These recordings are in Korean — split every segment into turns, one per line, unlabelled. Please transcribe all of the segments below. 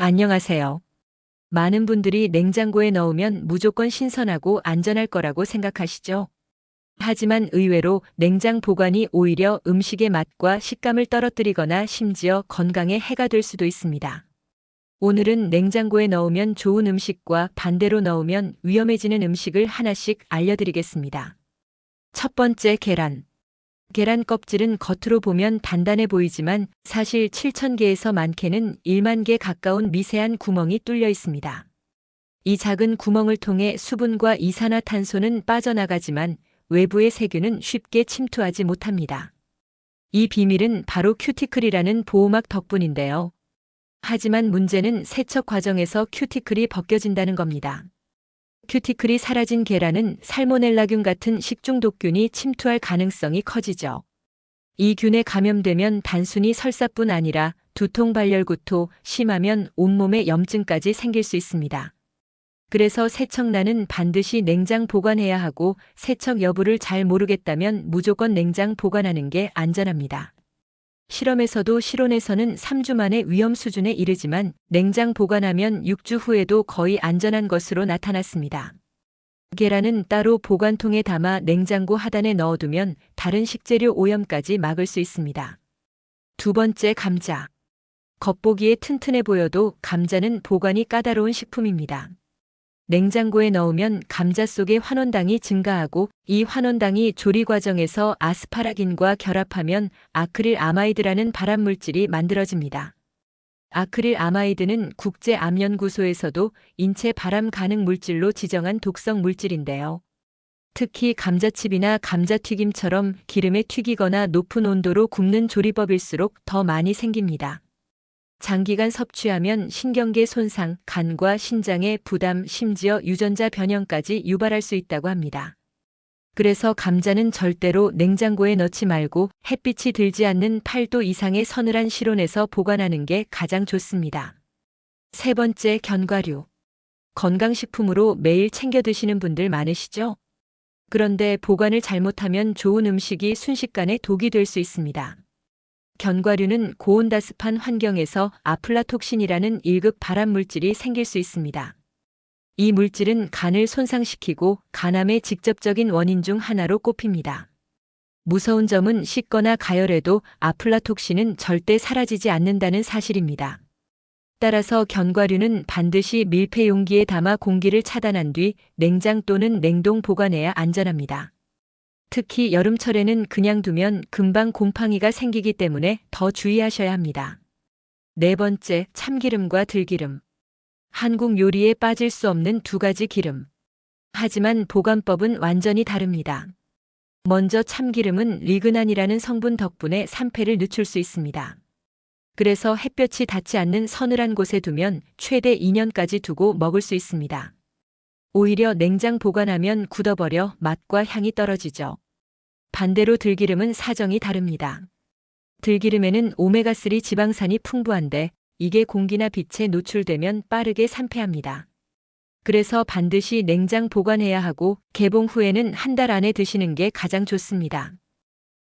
안녕하세요. 많은 분들이 냉장고에 넣으면 무조건 신선하고 안전할 거라고 생각하시죠? 하지만 의외로 냉장 보관이 오히려 음식의 맛과 식감을 떨어뜨리거나 심지어 건강에 해가 될 수도 있습니다. 오늘은 냉장고에 넣으면 좋은 음식과 반대로 넣으면 위험해지는 음식을 하나씩 알려드리겠습니다. 첫 번째, 계란. 계란 껍질은 겉으로 보면 단단해 보이지만 사실 7,000개에서 많게는 1만 개 가까운 미세한 구멍이 뚫려 있습니다. 이 작은 구멍을 통해 수분과 이산화탄소는 빠져나가지만 외부의 세균은 쉽게 침투하지 못합니다. 이 비밀은 바로 큐티클이라는 보호막 덕분인데요. 하지만 문제는 세척 과정에서 큐티클이 벗겨진다는 겁니다. 큐티클이 사라진 계란은 살모넬라균 같은 식중독균이 침투할 가능성이 커지죠. 이 균에 감염되면 단순히 설사뿐 아니라 두통, 발열, 구토, 심하면 온몸에 염증까지 생길 수 있습니다. 그래서 세척란은 반드시 냉장 보관해야 하고 세척 여부를 잘 모르겠다면 무조건 냉장 보관하는 게 안전합니다. 실험에서도 실온에서는 3주 만에 위험 수준에 이르지만 냉장 보관하면 6주 후에도 거의 안전한 것으로 나타났습니다. 계란은 따로 보관통에 담아 냉장고 하단에 넣어두면 다른 식재료 오염까지 막을 수 있습니다. 두 번째, 감자. 겉보기에 튼튼해 보여도 감자는 보관이 까다로운 식품입니다. 냉장고에 넣으면 감자 속의 환원당이 증가하고 이 환원당이 조리 과정에서 아스파라긴과 결합하면 아크릴 아마이드라는 발암물질이 만들어집니다. 아크릴 아마이드는 국제암연구소에서도 인체 발암 가능 물질로 지정한 독성 물질인데요. 특히 감자칩이나 감자튀김처럼 기름에 튀기거나 높은 온도로 굽는 조리법일수록 더 많이 생깁니다. 장기간 섭취하면 신경계 손상, 간과 신장의 부담, 심지어 유전자 변형까지 유발할 수 있다고 합니다. 그래서 감자는 절대로 냉장고에 넣지 말고 햇빛이 들지 않는 8도 이상의 서늘한 실온에서 보관하는 게 가장 좋습니다. 세 번째, 견과류. 건강식품으로 매일 챙겨 드시는 분들 많으시죠? 그런데 보관을 잘못하면 좋은 음식이 순식간에 독이 될 수 있습니다. 견과류는 고온다습한 환경에서 아플라톡신이라는 1급 발암물질이 생길 수 있습니다. 이 물질은 간을 손상시키고 간암의 직접적인 원인 중 하나로 꼽힙니다. 무서운 점은 씻거나 가열해도 아플라톡신은 절대 사라지지 않는다는 사실입니다. 따라서 견과류는 반드시 밀폐 용기에 담아 공기를 차단한 뒤 냉장 또는 냉동 보관해야 안전합니다. 특히 여름철에는 그냥 두면 금방 곰팡이가 생기기 때문에 더 주의하셔야 합니다. 네 번째, 참기름과 들기름. 한국 요리에 빠질 수 없는 두 가지 기름. 하지만 보관법은 완전히 다릅니다. 먼저 참기름은 리그난이라는 성분 덕분에 산패를 늦출 수 있습니다. 그래서 햇볕이 닿지 않는 서늘한 곳에 두면 최대 2년까지 두고 먹을 수 있습니다. 오히려 냉장 보관하면 굳어버려 맛과 향이 떨어지죠. 반대로 들기름은 사정이 다릅니다. 들기름에는 오메가3 지방산이 풍부한데 이게 공기나 빛에 노출되면 빠르게 산패합니다. 그래서 반드시 냉장 보관해야 하고 개봉 후에는 한 달 안에 드시는 게 가장 좋습니다.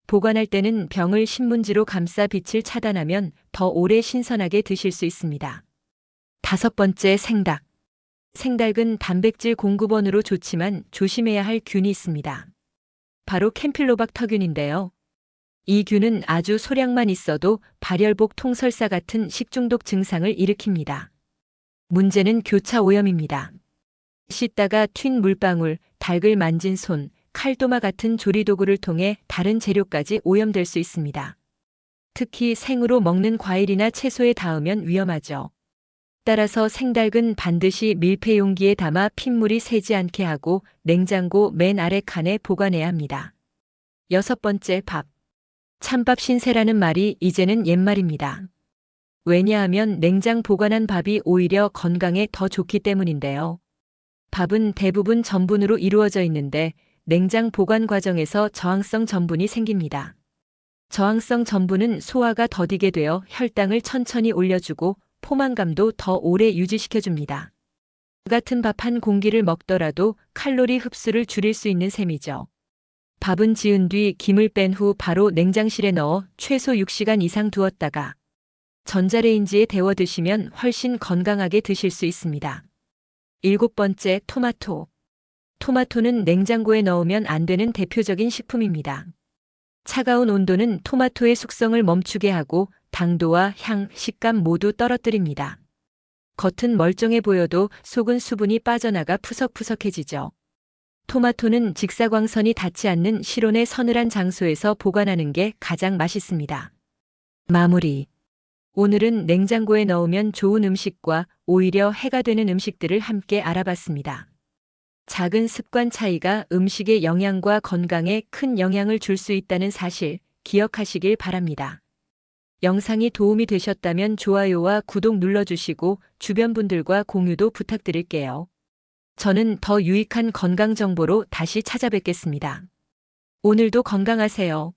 보관할 때는 병을 신문지로 감싸 빛을 차단하면 더 오래 신선하게 드실 수 있습니다. 다섯 번째, 생닭. 생닭은 단백질 공급원으로 좋지만 조심해야 할 균이 있습니다. 바로 캠필로박터균인데요. 이 균은 아주 소량만 있어도 발열복 통설사 같은 식중독 증상을 일으킵니다. 문제는 교차 오염입니다. 씻다가 튄 물방울, 닭을 만진 손, 칼도마 같은 조리도구를 통해 다른 재료까지 오염될 수 있습니다. 특히 생으로 먹는 과일이나 채소에 닿으면 위험하죠. 따라서 생닭은 반드시 밀폐 용기에 담아 핏물이 새지 않게 하고 냉장고 맨 아래 칸에 보관해야 합니다. 여섯 번째, 밥. 찬밥 신세라는 말이 이제는 옛말입니다. 왜냐하면 냉장 보관한 밥이 오히려 건강에 더 좋기 때문인데요. 밥은 대부분 전분으로 이루어져 있는데 냉장 보관 과정에서 저항성 전분이 생깁니다. 저항성 전분은 소화가 더디게 되어 혈당을 천천히 올려주고 포만감도 더 오래 유지시켜줍니다. 같은 밥 한 공기를 먹더라도 칼로리 흡수를 줄일 수 있는 셈이죠. 밥은 지은 뒤 김을 뺀 후 바로 냉장실에 넣어 최소 6시간 이상 두었다가 전자레인지에 데워 드시면 훨씬 건강하게 드실 수 있습니다. 7번째, 토마토. 토마토는 냉장고에 넣으면 안 되는 대표적인 식품입니다. 차가운 온도는 토마토의 숙성을 멈추게 하고 당도와 향, 식감 모두 떨어뜨립니다. 겉은 멀쩡해 보여도 속은 수분이 빠져나가 푸석푸석해지죠. 토마토는 직사광선이 닿지 않는 실온의 서늘한 장소에서 보관하는 게 가장 맛있습니다. 마무리. 오늘은 냉장고에 넣으면 좋은 음식과 오히려 해가 되는 음식들을 함께 알아봤습니다. 작은 습관 차이가 음식의 영양과 건강에 큰 영향을 줄 수 있다는 사실 기억하시길 바랍니다. 영상이 도움이 되셨다면 좋아요와 구독 눌러주시고 주변 분들과 공유도 부탁드릴게요. 저는 더 유익한 건강 정보로 다시 찾아뵙겠습니다. 오늘도 건강하세요.